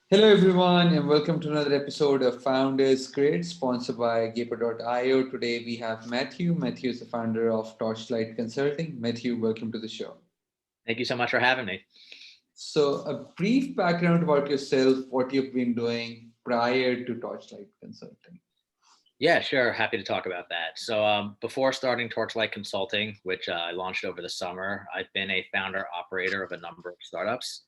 Hello, everyone, and welcome to another episode of Founders Grid, sponsored by Gaper.io. Today we have Matthew. Matthew is the founder of Torchlight Consulting. Matthew, welcome to the show. Thank you so much for having me. So, a brief background about yourself, what you've been doing prior to Torchlight Consulting. Yeah, sure. Happy to talk about that. So before starting Torchlight Consulting, which I launched over the summer, I've been a founder operator of a number of startups.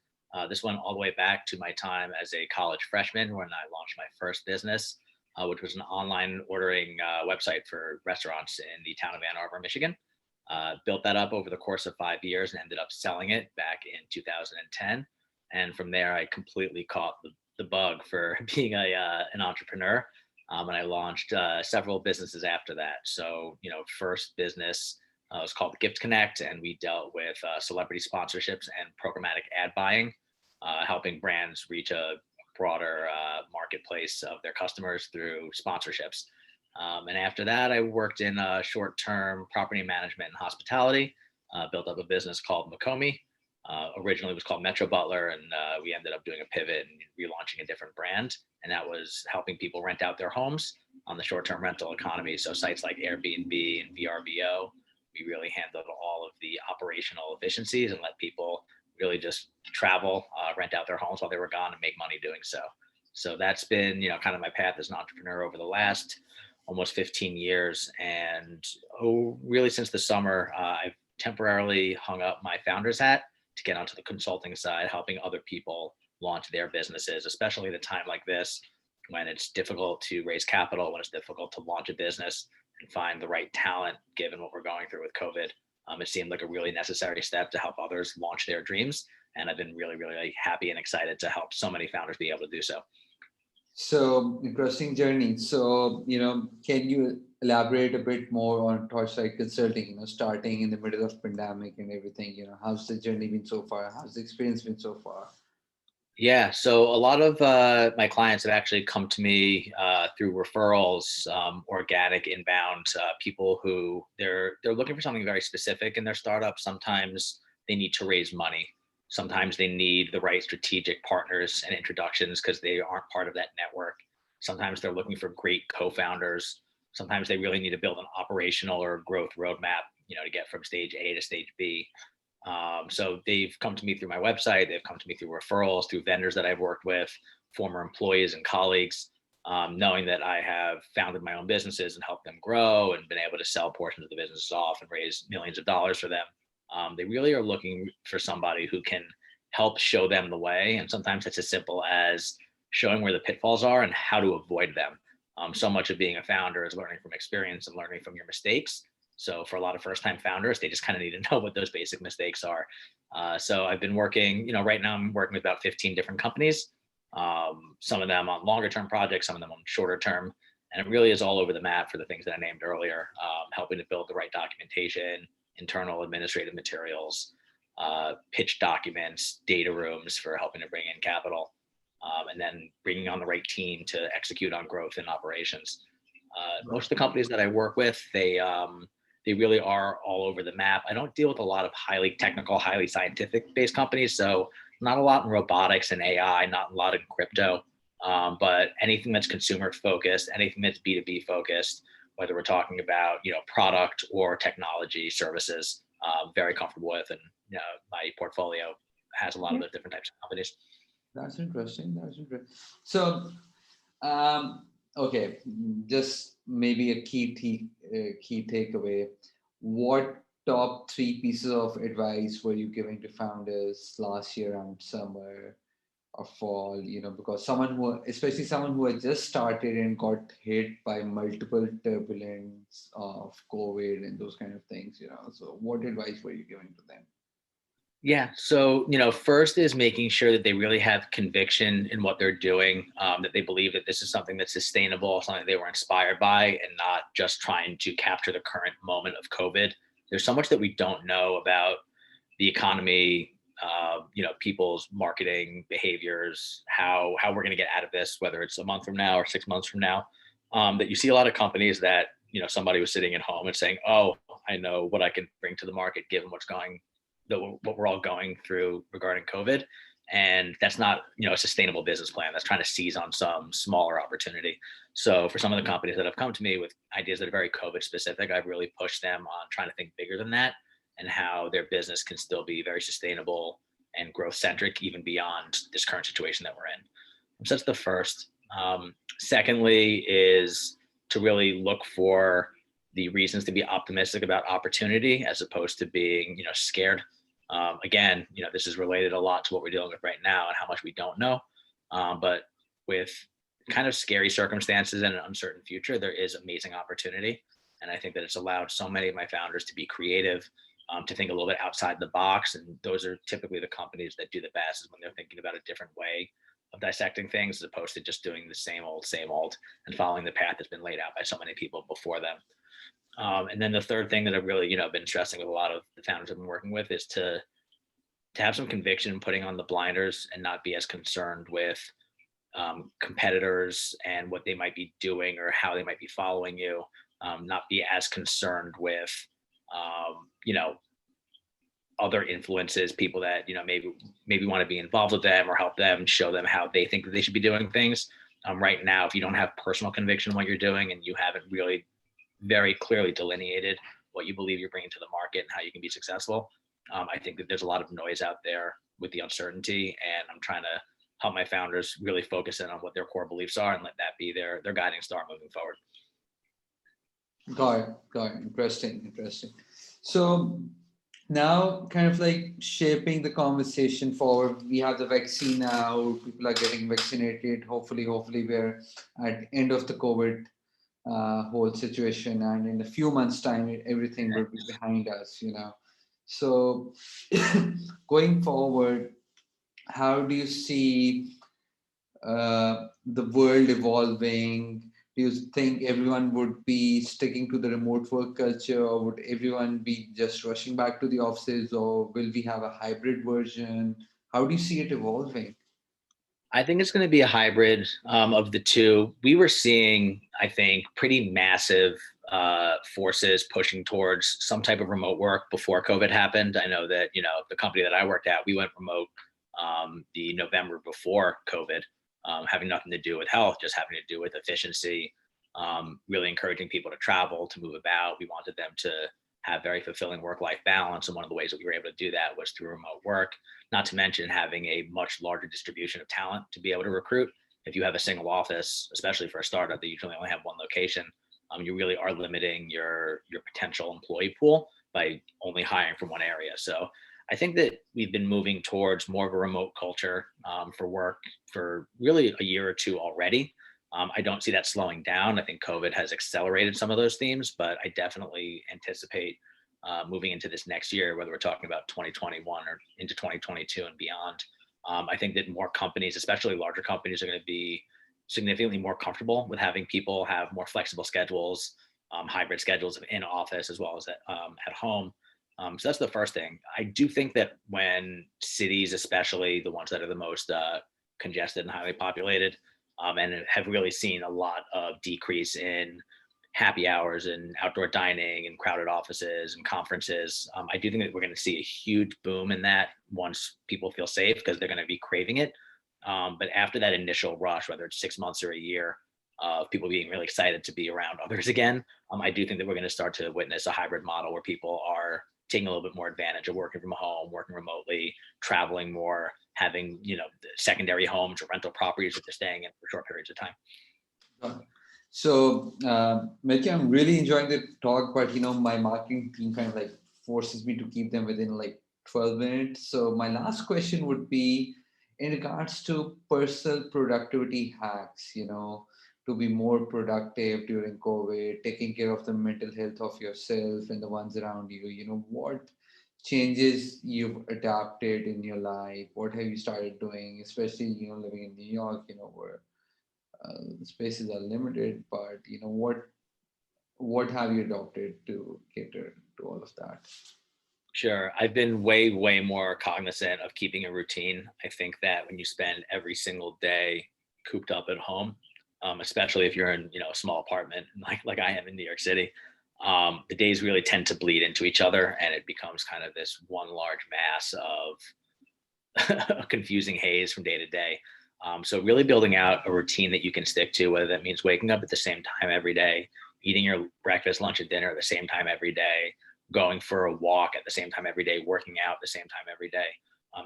This went all the way back to my time as a college freshman when I launched my first business, which was an online ordering website for restaurants in the town of Ann Arbor, Michigan. Built that up over the course of 5 years and ended up selling it back in 2010. And from there, I completely caught the bug for being an entrepreneur. And I launched several businesses after that. So, first business was called Gift Connect, and we dealt with celebrity sponsorships and programmatic ad buying, helping brands reach a broader marketplace of their customers through sponsorships. And after that, I worked in short-term property management and hospitality, built up a business called Makomi. Originally it was called Metro Butler, and we ended up doing a pivot and relaunching a different brand. And that was helping people rent out their homes on the short-term rental economy. So sites like Airbnb and VRBO, we really handled all of the operational efficiencies and let people really just travel, rent out their homes while they were gone and make money doing so. So that's been, kind of my path as an entrepreneur over the last almost 15 years. And really since the summer, I've temporarily hung up my founder's hat to get onto the consulting side, helping other people launch their businesses, especially at a time like this, when it's difficult to raise capital, when it's difficult to launch a business and find the right talent, given what we're going through with COVID. It seemed like a really necessary step to help others launch their dreams. And I've been really, really happy and excited to help so many founders be able to do so. So, interesting journey. So, can you elaborate a bit more on Torchlight Consulting, starting in the middle of pandemic and everything, how's the journey been so far? How's the experience been so far? Yeah, so a lot of my clients have actually come to me through referrals, organic inbound people who they're looking for something very specific in their startup. Sometimes they need to raise money. Sometimes they need the right strategic partners and introductions because they aren't part of that network. Sometimes they're looking for great co-founders. Sometimes they really need to build an operational or growth roadmap, to get from stage A to stage B. So they've come to me through my website. They've come to me through referrals, through vendors that I've worked with, former employees and colleagues, knowing that I have founded my own businesses and helped them grow and been able to sell portions of the businesses off and raise millions of dollars for them. They really are looking for somebody who can help show them the way. And sometimes it's as simple as showing where the pitfalls are and how to avoid them. So much of being a founder is learning from experience and learning from your mistakes. So for a lot of first-time founders, they just kind of need to know what those basic mistakes are. So I've been working, right now I'm working with about 15 different companies, some of them on longer-term projects, some of them on shorter-term. And it really is all over the map for the things that I named earlier, helping to build the right documentation, internal administrative materials, pitch documents, data rooms for helping to bring in capital, and then bringing on the right team to execute on growth and operations. Most of the companies that I work with, they really are all over the map. I don't deal with a lot of highly technical, highly scientific based companies. So not a lot in robotics and AI, not a lot in crypto, but anything that's consumer focused, anything that's B2B focused, whether we're talking about, product or technology services, very comfortable with. And my portfolio has a lot of those different types of companies. That's interesting. So, okay, just maybe a key takeaway. What top three pieces of advice were you giving to founders last year around summer or fall? Because especially someone who had just started and got hit by multiple turbulence of COVID and those kind of things. So what advice were you giving to them? Yeah. So, first is making sure that they really have conviction in what they're doing, that they believe that this is something that's sustainable, something they were inspired by, and not just trying to capture the current moment of COVID. There's so much that we don't know about the economy, people's marketing behaviors, how we're going to get out of this, whether it's a month from now or 6 months from now, that you see a lot of companies that, somebody was sitting at home and saying, oh, I know what I can bring to the market given what we're all going through regarding COVID. And that's not, a sustainable business plan. That's trying to seize on some smaller opportunity. So for some of the companies that have come to me with ideas that are very COVID specific, I've really pushed them on trying to think bigger than that and how their business can still be very sustainable and growth centric, even beyond this current situation that we're in. So that's the first. Secondly, is to really look for the reasons to be optimistic about opportunity as opposed to being, scared. Again, this is related a lot to what we're dealing with right now and how much we don't know. But with kind of scary circumstances and an uncertain future, there is amazing opportunity. And I think that it's allowed so many of my founders to be creative, to think a little bit outside the box. And those are typically the companies that do the best, is when they're thinking about a different way of dissecting things as opposed to just doing the same old, and following the path that's been laid out by so many people before them. And then the third thing that I've really, been stressing with a lot of the founders I've been working with is to have some conviction, putting on the blinders and not be as concerned with competitors and what they might be doing or how they might be following you. Not be as concerned with, other influences, people that, maybe want to be involved with them or help them, show them how they think that they should be doing things. Right now, if you don't have personal conviction in what you're doing and you haven't really very clearly delineated what you believe you're bringing to the market and how you can be successful, I think that there's a lot of noise out there with the uncertainty, and I'm trying to help my founders really focus in on what their core beliefs are and let that be their guiding star moving forward. Got it. Interesting. So now, kind of like shaping the conversation forward, we have the vaccine now, people are getting vaccinated. Hopefully we're at end of the COVID whole situation, and in a few months time everything will be behind us. So going forward, how do you see the world evolving? Do you think everyone would be sticking to the remote work culture, or would everyone be just rushing back to the offices, or will we have a hybrid version? How do you see it evolving? I think it's going to be a hybrid of the two. We were seeing, I think, pretty massive forces pushing towards some type of remote work before COVID happened. I know that, the company that I worked at, we went remote the November before COVID, having nothing to do with health, just having to do with efficiency, really encouraging people to travel, to move about. We wanted them to have very fulfilling work-life balance. And one of the ways that we were able to do that was through remote work, not to mention having a much larger distribution of talent to be able to recruit. If you have a single office, especially for a startup that usually only have one location, you really are limiting your potential employee pool by only hiring from one area. So I think that we've been moving towards more of a remote culture for work for really a year or two already. I don't see that slowing down. I think COVID has accelerated some of those themes, but I definitely anticipate moving into this next year, whether we're talking about 2021 or into 2022 and beyond. I think that more companies, especially larger companies, are going to be significantly more comfortable with having people have more flexible schedules, hybrid schedules in office as well as at home. So that's the first thing. I do think that when cities, especially the ones that are the most congested and highly populated, and have really seen a lot of decrease in happy hours and outdoor dining and crowded offices and conferences. I do think that we're going to see a huge boom in that once people feel safe, because they're going to be craving it. But after that initial rush, whether it's 6 months or a year of people being really excited to be around others again, I do think that we're going to start to witness a hybrid model where people are taking a little bit more advantage of working from home, working remotely, traveling more, having, secondary homes or rental properties that they're staying in for short periods of time. So, Melchi, I'm really enjoying the talk, but my marketing team kind of like forces me to keep them within like 12 minutes. So my last question would be in regards to personal productivity hacks, to be more productive during COVID, taking care of the mental health of yourself and the ones around you. What changes you've adapted in your life? What have you started doing, especially, living in New York, where spaces are limited, but what have you adopted to cater to all of that? Sure. I've been way more cognizant of keeping a routine. I think that when you spend every single day cooped up at home, especially if you're in, a small apartment like I am in New York City, the days really tend to bleed into each other, and it becomes kind of this one large mass of a confusing haze from day to day. So really building out a routine that you can stick to, whether that means waking up at the same time every day, eating your breakfast, lunch, and dinner at the same time every day, going for a walk at the same time every day, working out at the same time every day.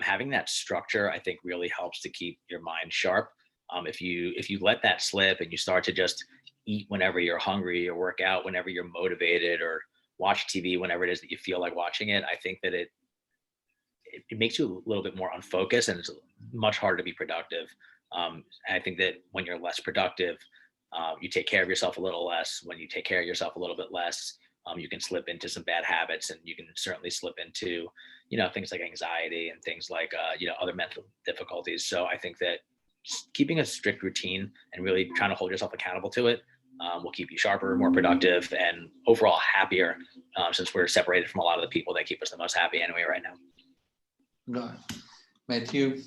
Having that structure, I think, really helps to keep your mind sharp. If you let that slip and you start to just eat whenever you're hungry, or work out whenever you're motivated, or watch TV whenever it is that you feel like watching it, I think that it makes you a little bit more unfocused, and it's much harder to be productive. And I think that when you're less productive, you take care of yourself a little less. When you take care of yourself a little bit less, you can slip into some bad habits, and you can certainly slip into, things like anxiety and things like, other mental difficulties. So I think that keeping a strict routine and really trying to hold yourself accountable to it will keep you sharper, more productive, and overall happier, since we're separated from a lot of the people that keep us the most happy anyway right now. Right. Matthew,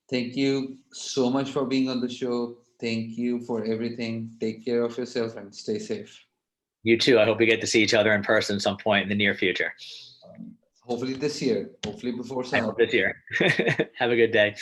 thank you so much for being on the show. Thank you for everything. Take care of yourself and stay safe. You too. I hope we get to see each other in person at some point in the near future. Hopefully this year, hopefully before I summer. hope this year. Have a good day.